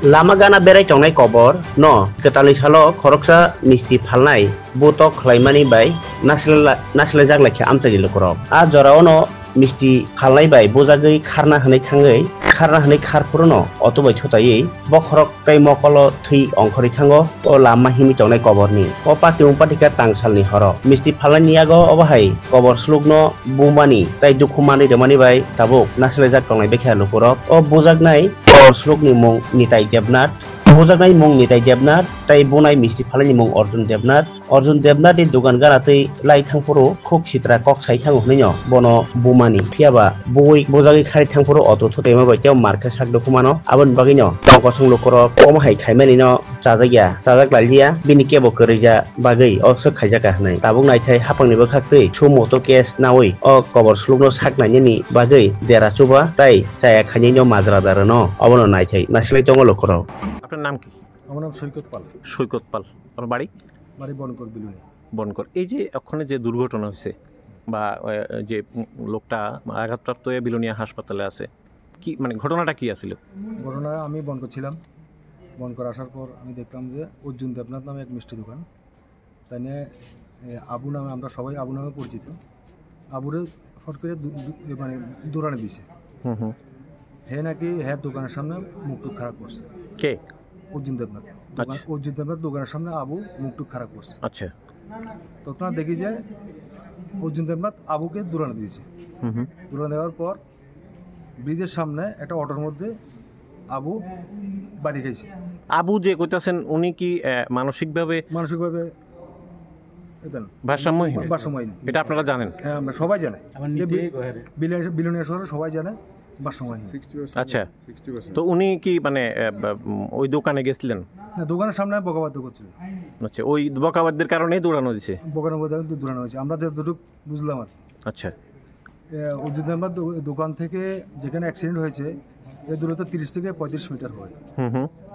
Lama gana berai tongnai kobor no ketali salo khoroksa misti phalnai botok khlaimani bai naslajak lakhe amtari lokorok a jorao no misti phalnai bai bojagui kharna hanai thangai kharna hanai kharpurono otobai thotai bo khorok tai mokolo thui ongkhori thango o lama himi tongnai koborni o pati umpatika tangsalni horok misti phalnai niago obahai kobor slugno bumani tai dukhumani remani bai tabuk naslajak tongnai bekha lokorok o bojaknai kobor slugni mung nitai Devnath bojaknai mung nitai Devnath tai bunai misti phalani mung Arjun Devnath ni dogan gara tei lai thangpuru khuk sitra kok sai thango hnaino bono bumani phiaba boi bojagi khari thangpuru auto thotai ma bai teu marka sak dokumano abon bagino kosong lokoro kom hai khaimani no chajak lalia bini kebo korija bagai okso khaijaka hnai tabuk nai thai hapangni bo khaktei sumoto case nawi o kobor slugno saknai ni bagai dera chuba tai chaya khani no majra darano abono nai thai naslai tongo lokoro আপনার নাম কি? আমার নাম সৈকত পাল। সৈকত পাল। আপনার বাড়ি? বাড়ি বনকর বিলুনি। বনকর। এই যে ওখানে যে দুর্ঘটনা হয়েছে বা যে লোকটা আঘাতপ্রাপ্ত হয়ে বিলোনিয়া হাসপাতালে আছে কি মানে ঘটনাটা কি আছিল? ঘটনা আমি বনকর ছিলাম। বনকর আসার পর আমি দেখলাম যে অর্জুন দেবনাথ নামে এক মিষ্টি দোকান, তাই নিয়ে আবু নামে আমরা সবাই আবু নামে পরিচিত। আবুরে ফট করে মানে দৌড়ানে দিছে। হে নাকি হ্যাঁ দোকানের সামনে মুখটুক খারাপ করছে। কে? অর্জুন দেবনাথ। অর্জুন দেবনাথ দোকানের সামনে আবু মুখটুক খারাপ করছে। আচ্ছা, তখন দেখি যে অর্জুন দেবনাথ আবুকে দৌড়ানে দিয়েছে। দৌড়ানে দেওয়ার পর ব্রিজের সামনে একটা অটোর মধ্যে আবু বাড়ি খেয়েছে। আবু যে কইতাছেন উনি কি মানসিকভাবে ভারসাম্যহীন এটা আপনারা জানেন? হ্যাঁ, আমরা সবাই জানে, বিলোনিয়া শহরে সবাই জানে ভারসাম্যহীন। আচ্ছা, তো উনি কি মানে ওই দোকানে গেছিলেন? না, দোকানের সামনে বকাবাদ্য করছিল। আচ্ছা, ওই বকাবাদ্যের কারণেই দৌড়ানো দিয়েছে? দৌড়ানো হয়েছে, আমরা যতটুকু বুঝলাম আর। আচ্ছা, অর্জুন দেবনাথ দোকান থেকে যেখানে অ্যাক্সিডেন্ট হয়েছে এর দূরত্ব 30 থেকে 35 মিটার হয়।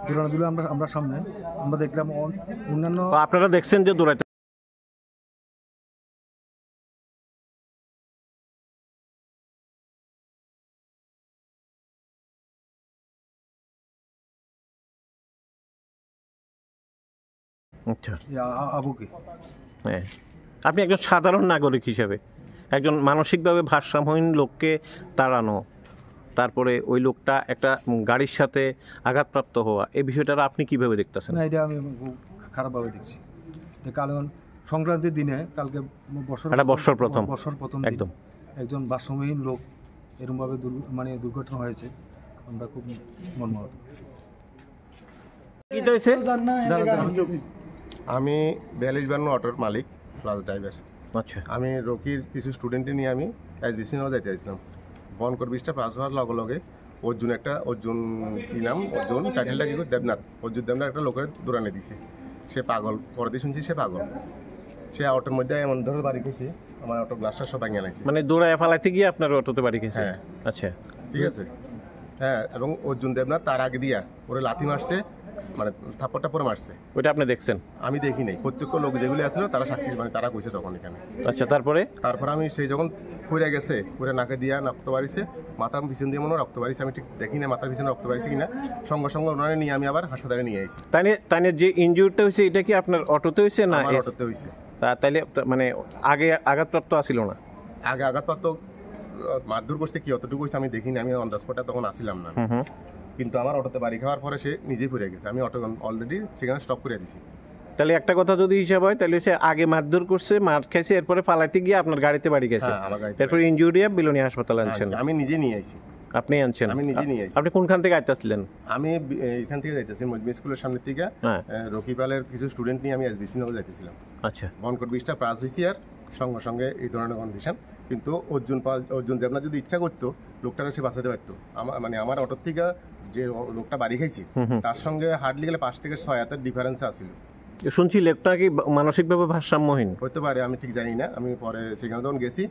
দৌড়ানো দিল আমরা সামনে আমরা দেখলাম অন্যান্য। আপনারা দেখছেন যে দৌড়াইতে? আচ্ছা, আবুকে হ্যাঁ, আপনি একজন সাধারণ নাগরিক হিসেবে একজন মানসিকভাবে ভারসাম্যহীন লোককে তাড়ানো, তারপরে ওই লোকটা একটা গাড়ির সাথে আঘাতপ্রাপ্ত হওয়া, এই বিষয়টা আপনি কিভাবে দেখতেছেন? না, এটা আমি খুব খারাপভাবে দেখছি। কারণ সংক্রান্তির দিনে কালকে বর্ষর প্রথম একদম একজন ভারসাম্যহীন লোক এরকমভাবে মানে দুর্ঘটনা হয়েছে, আমরা খুব মর্মাহত। আমি 4252 অটোর মালিক প্লাস ড্রাইভার। আচ্ছা, আমি রকির কিছু স্টুডেন্টে নিয়ে আমি SBC নেওয়া যাইতে আসলাম। বনকর ব্রিজটা পাস হওয়ার লগে লগে অর্জুন কি নাম, অর্জুন টাইটেলটা কি দেবনাথ, অর্জুন দেবনাথ একটা লোকের দৌড়ানে দিছে। সে পাগল, পরে দিয়ে শুনছি সে পাগল। সে অটোর মধ্যে এমন ধরে বাড়ি খেয়েছে, আমার অটো গ্লাসটা সব ভাঙিয়ে আনাইছে। মানে দৌড়ায় ফালাইতে গিয়ে আপনার অটোতে বাড়ি খেয়েছে? হ্যাঁ। আচ্ছা, ঠিক আছে। হ্যাঁ, এবং অর্জুন দেবনাথ তার আগে দিয়া ওরে লাথি মারছে, মানে থাপ্পড়টা পরে মারছে। ওইটা আপনি দেখছেন? আমি দেখি নাই, প্রত্যেক লোক যেগুলি আসলো তারা সাক্ষী, মানে তারা কইছে তখন এখানে। আচ্ছা, তারপরে আমি সেই যখন ফুরে গেছে, ফুরে নাকে দিয়া রক্ত বাড়িছে, মাথার পিছন দিয়ে মনে রক্ত বাড়িছে, আমি ঠিক দেখি না মাথার পিছনে রক্ত বাড়িছে কিনা। সঙ্গে সঙ্গে ওনারে নিয়ে আমি আবার হাসপাতালে নিয়ে আসি। তাই যে ইনজুরিটা হয়েছে এটা কি আপনার অটোতে হয়েছে না? আমার অটোতে হয়েছে। তাইলে মানে আগে আঘাতপ্রাপ্ত আসিল না? আগে আঘাতপ্রাপ্ত মারধর করছে কি অতটুকু হয়েছে আমি দেখিনি, আমি অন দ্য স্পটে তখন আসিলাম না। কিন্তু আমার অটোতে বাড়ি খাওয়ার পরে সে নিজেই ফুরে গেছে, আমি অটো অলরেডি সেখানে স্টপ করে দিছি। তাহলে একটা কথা যদি হিসাব হয় তাহলে সে আগে মারধর করছে, মার খাইছে, এরপরে পালাইতে গিয়ে আপনার গাড়িতে বাড়ি গেছে, এরপরে ইনজুরি বিলোনিয়া হাসপাতালে আনছেন? আমি নিজে নিয়ে আইছি। আপনি আনছেন? আমি নিজে নিয়ে আইছি। আপনি কোনখান থেকে আইতাছিলেন? আমি এখান থেকে যাইতেছি মজমি স্কুলের সামনে থেকে রকিপালের কিছু স্টুডেন্ট নিয়ে আমি SBC নগর যাইতেছিলাম। আচ্ছা, বনকর ব্রিজটা পাস হয়েছি আর সঙ্গে সঙ্গে এই ধরনের কন্ডিশন। কিন্তু অর্জুন দেবনাথ যদি ইচ্ছা করতো লোকটারা সে বাঁচাতে পারতো। আমার অটোর থেকে যে লোকটা বাড়ি খাইছি তার সঙ্গে হার্ডলি গেলে 5 থেকে 6 হাতের ডিফারেন্স আছিল। শুনছি লোকটা কি মানসিকভাবে ভারসাম্যহীন? হতে পারে, আমি ঠিক জানি না। আমি পরে সেখানে যখন গেছি